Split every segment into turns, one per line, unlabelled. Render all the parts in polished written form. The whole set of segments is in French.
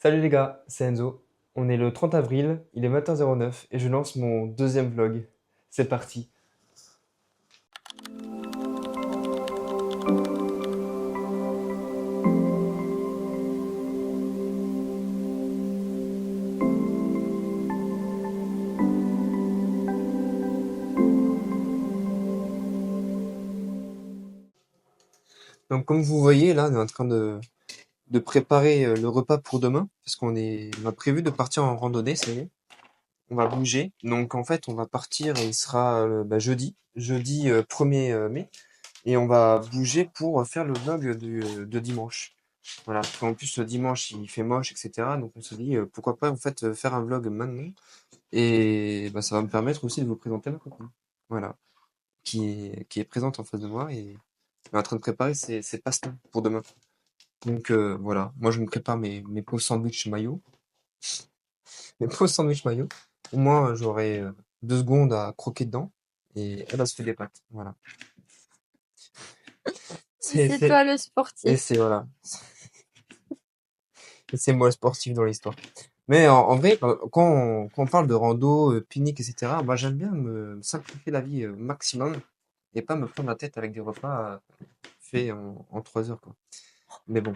Salut les gars, c'est Enzo. On est le 30 avril, il est 20h09 et je lance mon deuxième vlog. C'est parti. Donc comme vous voyez là, on est en train de préparer le repas pour demain parce on a prévu de partir en randonnée, ça y est. On va bouger. Donc en fait, on va partir et il sera jeudi 1er mai et on va bouger pour faire le vlog de dimanche. Voilà, parce qu'en plus le dimanche il fait moche, etc. Donc on se dit pourquoi pas en fait faire un vlog maintenant. Et bah, ça va me permettre aussi de vous présenter ma copine. Voilà, qui est présente en face de moi et elle est en train de préparer ses passe-temps pour demain. Donc voilà, moi je me prépare mes pauvres sandwichs mayo. Mes pauvres sandwichs mayo. Au moins j'aurai 2 secondes à croquer dedans et elle va se fait des pâtes. Voilà. C'est,
C'est
c'est,
toi le
et
sportif.
c'est voilà. Et c'est moi le sportif dans l'histoire. Mais en vrai, quand on parle de rando, pique-nique, etc., moi j'aime bien me simplifier la vie au maximum et pas me prendre la tête avec des repas faits en 3 heures, quoi. Mais bon,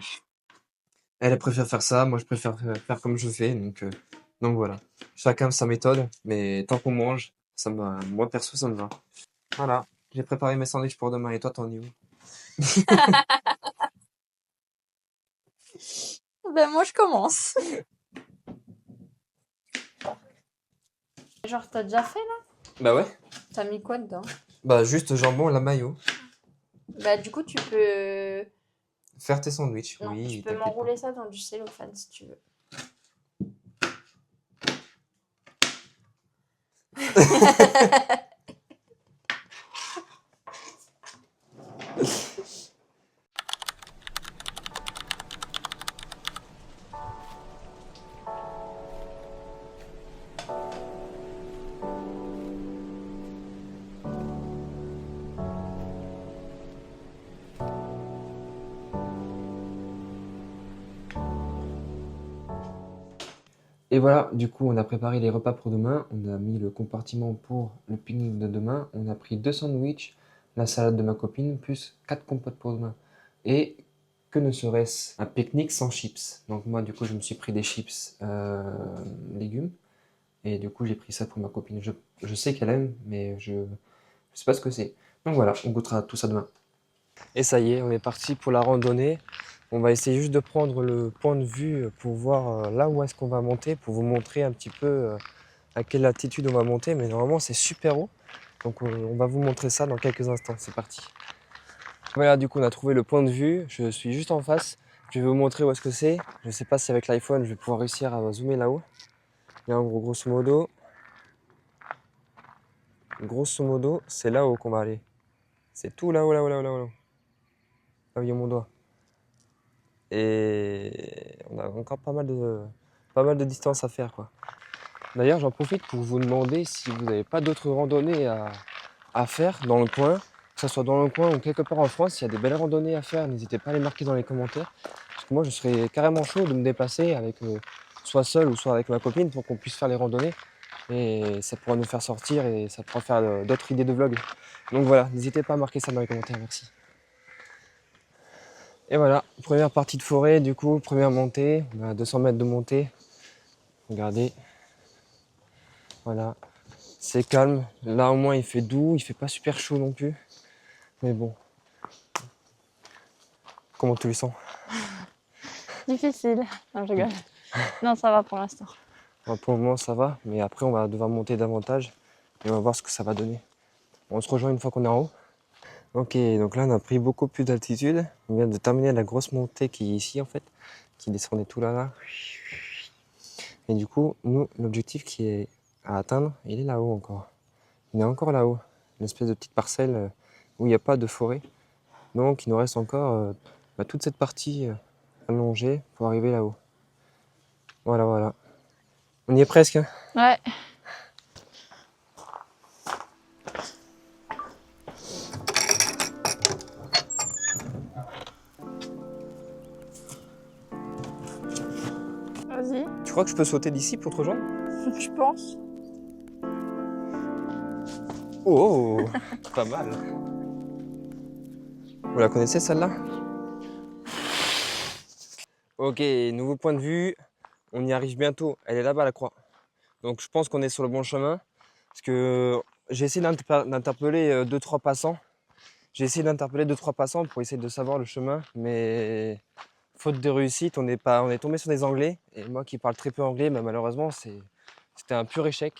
elle préfère faire ça, moi je préfère faire comme je fais, donc voilà. Chacun sa méthode, mais tant qu'on mange, moi perso ça me va. Voilà, j'ai préparé mes sandwichs pour demain et toi t'en es où?
Ben moi je commence. Genre t'as déjà fait là?
Bah ouais.
T'as mis quoi dedans?
Bah juste jambon, la mayo.
Bah du coup tu peux...
Faire tes sandwichs,
Non, tu
oui,
peux
t'inquiète pas.
m'enrouler ça dans du cellophane si tu veux.
Et voilà, du coup, on a préparé les repas pour demain. On a mis le compartiment pour le pique-nique de demain. On a pris 2 sandwichs, la salade de ma copine, plus 4 compotes pour demain. Et que ne serait-ce un pique-nique sans chips? Donc moi, du coup, je me suis pris des chips légumes. Et du coup, j'ai pris ça pour ma copine. Je sais qu'elle aime, mais je sais pas ce que c'est. Donc voilà, on goûtera tout ça demain. Et ça y est, on est parti pour la randonnée. On va essayer juste de prendre le point de vue pour voir là où est-ce qu'on va monter, pour vous montrer un petit peu à quelle altitude on va monter. Mais normalement, c'est super haut. Donc on va vous montrer ça dans quelques instants. C'est parti. Voilà, du coup, on a trouvé le point de vue. Je suis juste en face. Je vais vous montrer où est-ce que c'est. Je ne sais pas si avec l'iPhone, je vais pouvoir réussir à zoomer là-haut. Et en gros, grosso modo, c'est là-haut qu'on va aller. C'est tout là-haut, là-haut, là-haut, là-haut. Là où il y a mon doigt. Et on a encore pas mal de distance à faire, quoi. D'ailleurs, j'en profite pour vous demander si vous n'avez pas d'autres randonnées à faire dans le coin, que ce soit dans le coin ou quelque part en France. S'il y a des belles randonnées à faire, n'hésitez pas à les marquer dans les commentaires. Parce que moi, je serais carrément chaud de me déplacer avec soit seul ou soit avec ma copine pour qu'on puisse faire les randonnées. Et ça pourra nous faire sortir et ça pourra faire d'autres idées de vlog. Donc voilà, n'hésitez pas à marquer ça dans les commentaires, merci. Et voilà, première partie de forêt, du coup, première montée. On a 200 mètres de montée. Regardez, voilà. C'est calme. Là, au moins, il fait doux. Il fait pas super chaud non plus. Mais bon. Comment tu le sens?
Difficile. Non, je rigole. Non, ça va pour l'instant.
Pour le moment, ça va. Mais après, on va devoir monter davantage. Et on va voir ce que ça va donner. On se rejoint une fois qu'on est en haut. Ok, donc là, on a pris beaucoup plus d'altitude. On vient de terminer la grosse montée qui est ici, en fait. Qui descendait tout là. Et du coup, nous, l'objectif qui est à atteindre, il est là-haut encore. Il est encore là-haut. Une espèce de petite parcelle où il n'y a pas de forêt. Donc, il nous reste encore toute cette partie allongée pour arriver là-haut. Voilà, voilà. On y est presque, hein.
Ouais. Vas-y.
Tu crois que je peux sauter d'ici pour te rejoindre?
Je pense.
Oh, pas mal. Vous la connaissez celle-là? Ok, nouveau point de vue. On y arrive bientôt. Elle est là-bas la croix. Donc je pense qu'on est sur le bon chemin. Parce que j'ai essayé d'interpeller 2-3 passants. J'ai essayé d'interpeller 2-3 passants pour essayer de savoir le chemin. Mais faute de réussite, on est tombé sur des Anglais. Et moi qui parle très peu anglais, bah, malheureusement, c'était un pur échec.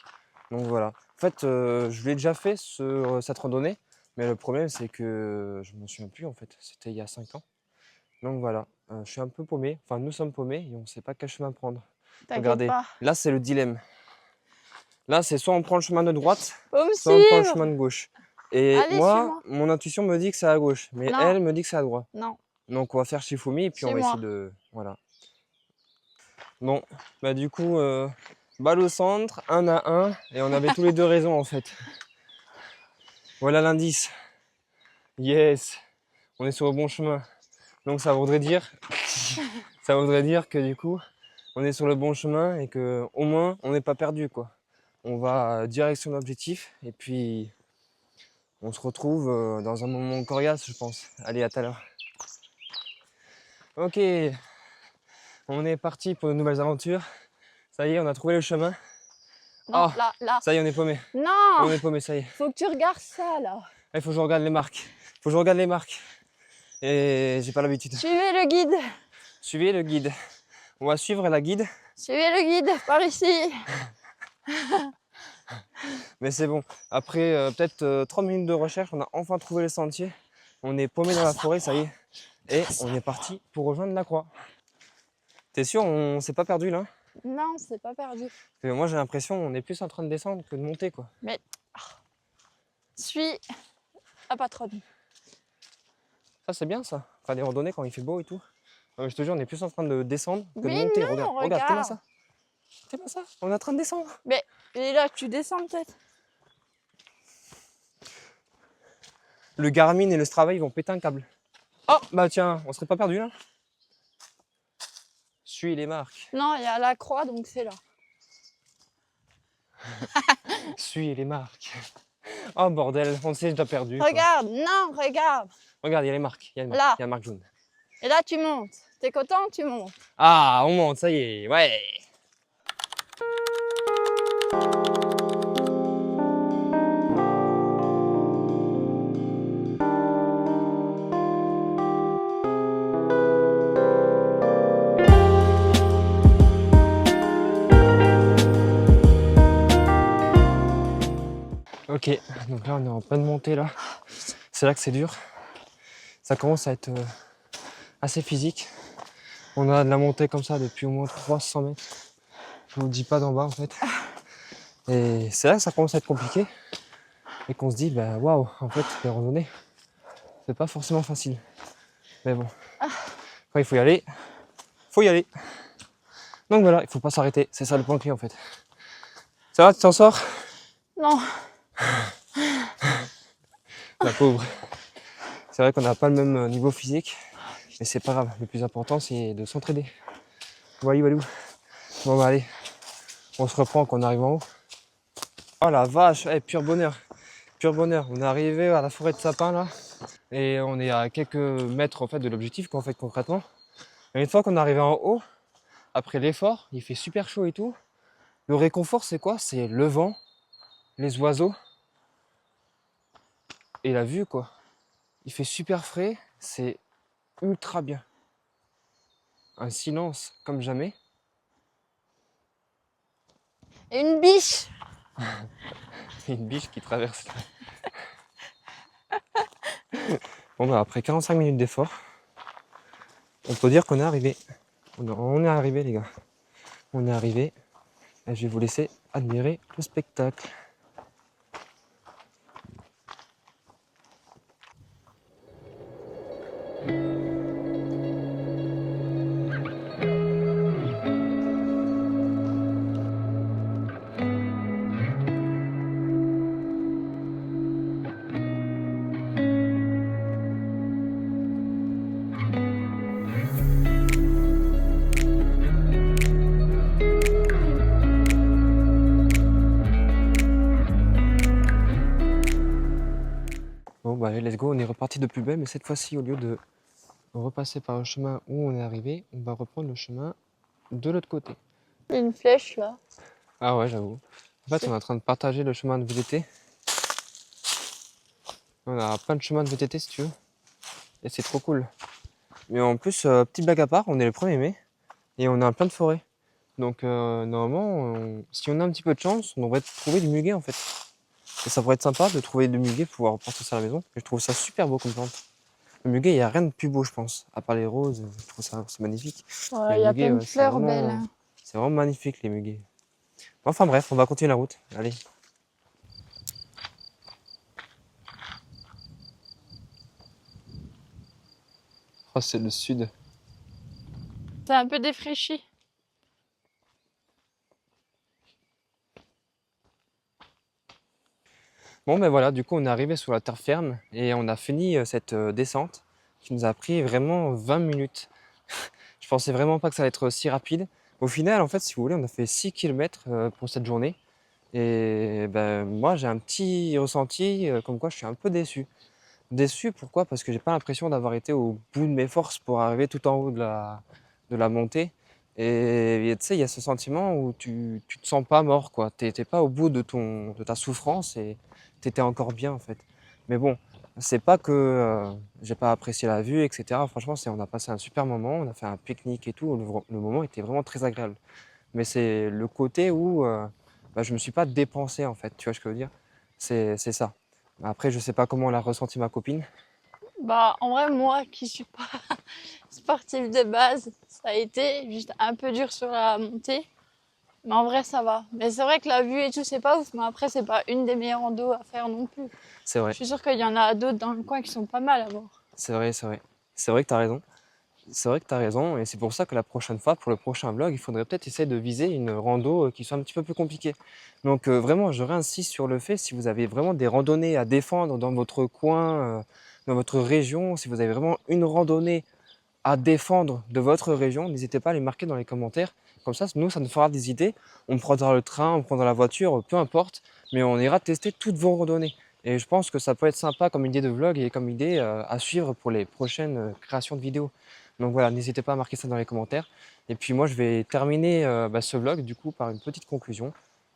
Donc voilà. En fait, je l'ai déjà fait sur cette randonnée. Mais le problème, c'est que je ne m'en souviens plus en fait. C'était il y a 5 ans. Donc voilà. Je suis un peu paumé. Enfin, nous sommes paumés et on ne sait pas quel chemin prendre.
T'inquiète
Regardez,
pas.
là, c'est le dilemme. Là, c'est soit on prend le chemin de droite,
Faut me
soit on prend le
suivre.
chemin de gauche. Et
Allez,
moi,
suis-moi.
mon intuition me dit que c'est à gauche, mais
Non.
elle me dit que c'est à droite.
Non.
Donc on va faire Shifumi et puis on va
Suis-moi.
essayer de... Voilà. Bon, bah du coup, balle au centre, 1 à 1, et on avait tous les deux raison en fait. Voilà l'indice. Yes, on est sur le bon chemin. Donc ça voudrait dire que du coup, on est sur le bon chemin et que au moins on n'est pas perdu quoi. On va direction l'objectif et puis on se retrouve dans un moment coriace, je pense. Allez, à tout à l'heure. Ok, on est parti pour de nouvelles aventures. Ça y est, on a trouvé le chemin.
Non,
Oh,
là.
ça y est, on est paumé.
Non.
On est paumé, ça y est.
Faut que tu regardes ça, là.
Il faut que je regarde les marques. Et j'ai pas l'habitude.
Suivez le guide.
Suivez le guide. On va suivre la guide.
Suivez le guide, par ici.
Mais c'est bon. Après peut-être 30 minutes de recherche, on a enfin trouvé le sentier. On est paumé dans la forêt, ça y est. Et on est parti pour rejoindre la croix. T'es sûr, on s'est pas perdu là?
Non, c'est pas perdu.
Parce que moi j'ai l'impression qu'on est plus en train de descendre que de monter quoi.
Suis la patronne.
Ça c'est bien ça. Faire des randonnées quand il fait beau et tout. Non, mais je te jure, on est plus en train de descendre que de
Mais
monter.
non,
Regarde, t'es là
regarde.
ça. T'es là ça. On est en train de descendre.
Et là, tu descends peut-être.
Le Garmin et le Strava ils vont péter un câble. Oh bah tiens, on serait pas perdu là? Suis les marques.
Non, il y a la croix, donc c'est là.
Suis les marques. Oh bordel, on s'est déjà perdu. quoi.
Regarde, non, regarde.
Regarde, il y a les marques. Il y a une marque,
Là.
il y a une marque jaune.
Et là, tu montes. T'es content, tu montes.
Ah, on monte, ça y est, ouais. Ok, donc là on est en pleine montée là. C'est là que c'est dur. Ça commence à être assez physique. On a de la montée comme ça depuis au moins 300 mètres. Je vous le dis pas d'en bas en fait. Et c'est là que ça commence à être compliqué. Et qu'on se dit, bah waouh, en fait, les randonnées, c'est pas forcément facile. Mais bon, quand il faut y aller, faut y aller. Donc voilà, il faut pas s'arrêter. C'est ça le point clé en fait. Ça va, tu t'en sors?
Non.
La pauvre. C'est vrai qu'on n'a pas le même niveau physique, mais c'est pas grave. Le plus important, c'est de s'entraider. Voilà, voilà. Bon, bah allez, on se reprend quand on arrive en haut. Oh la vache, pur bonheur. Pur bonheur. On est arrivé à la forêt de sapins là, et on est à quelques mètres en fait de l'objectif qu'en fait concrètement. Et une fois qu'on est arrivé en haut, après l'effort, il fait super chaud et tout. Le réconfort, c'est quoi? C'est le vent, les oiseaux et la vue quoi. Il fait super frais, c'est ultra bien. Un silence comme jamais.
Et une biche.
Et une biche qui traverse là. Bon bah après 45 minutes d'effort, on peut dire qu'on est arrivé. On est arrivé les gars. On est arrivé. Et je vais vous laisser admirer le spectacle. bah allez, let's go, on est reparti de plus belle, mais cette fois-ci, au lieu de repasser par le chemin où on est arrivé, on va reprendre le chemin de l'autre côté.
Une flèche là.
Ah ouais, j'avoue. En fait, on est en train de partager le chemin de VTT. On a plein de chemins de VTT si tu veux. Et c'est trop cool. Mais en plus, petite blague à part, on est le 1er mai et on est en plein de forêt. Donc normalement, si on a un petit peu de chance, on devrait trouver du muguet en fait. Et ça pourrait être sympa de trouver du muguet pour pouvoir porter ça à la maison. Et je trouve ça super beau comme plante. Le muguet, il n'y a rien de plus beau, je pense. À part les roses, je trouve ça c'est magnifique.
Ouais,
Les
il y a
muguets,
plein de
c'est
fleurs
vraiment,
belles. Hein.
c'est vraiment magnifique les muguets. Enfin bref, on va continuer la route. Allez. Oh, c'est le sud.
C'est un peu défraîchi.
Bon ben voilà, du coup on est arrivé sur la terre ferme et on a fini cette descente qui nous a pris vraiment 20 minutes. Je pensais vraiment pas que ça allait être si rapide. Au final, en fait, si vous voulez, on a fait 6 km pour cette journée. Et ben, moi, j'ai un petit ressenti comme quoi je suis un peu déçu. Déçu, pourquoi? Parce que j'ai pas l'impression d'avoir été au bout de mes forces pour arriver tout en haut de la montée. Et tu sais, il y a ce sentiment où tu te sens pas mort, quoi. T'es pas au bout de ta souffrance et t'étais encore bien, en fait. Mais bon, c'est pas que j'ai pas apprécié la vue, etc. Franchement, on a passé un super moment, on a fait un pique-nique et tout. Le moment était vraiment très agréable. Mais c'est le côté où bah, je me suis pas dépensé, en fait. Tu vois ce que je veux dire? C'est ça. Après, je sais pas comment l'a ressenti ma copine.
Bah, en vrai, moi qui suis pas sportive de base, ça a été juste un peu dur sur la montée. Mais en vrai, ça va. Mais c'est vrai que la vue et tout, c'est pas ouf. Mais après, c'est pas une des meilleures randos à faire non plus.
C'est
Je
vrai,
suis sûre qu'il y en a d'autres dans le coin qui sont pas mal à voir.
c'est vrai, c'est vrai. C'est vrai que tu as raison. C'est vrai que tu as raison. Et c'est pour ça que la prochaine fois, pour le prochain vlog, il faudrait peut-être essayer de viser une rando qui soit un petit peu plus compliquée. Donc vraiment, je réinsiste sur le fait, si vous avez vraiment des randonnées à défendre dans votre coin, dans votre région, si vous avez vraiment une randonnée à défendre de votre région, n'hésitez pas à les marquer dans les commentaires. Comme ça, nous, ça nous fera des idées. On prendra le train, on prendra la voiture, peu importe, mais on ira tester toutes vos randonnées. Et je pense que ça peut être sympa comme idée de vlog et comme idée à suivre pour les prochaines créations de vidéos. Donc voilà, n'hésitez pas à marquer ça dans les commentaires. Et puis moi, je vais terminer ce vlog du coup par une petite conclusion.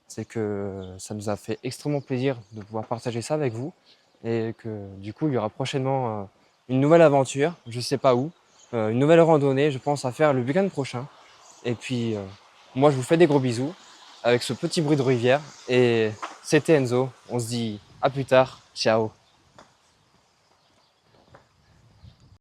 C'est que ça nous a fait extrêmement plaisir de pouvoir partager ça avec vous. Et que du coup, il y aura prochainement une nouvelle aventure, je ne sais pas où, une nouvelle randonnée, je pense à faire le week-end prochain. Et puis, moi, je vous fais des gros bisous avec ce petit bruit de rivière. Et c'était Enzo. On se dit à plus tard. Ciao.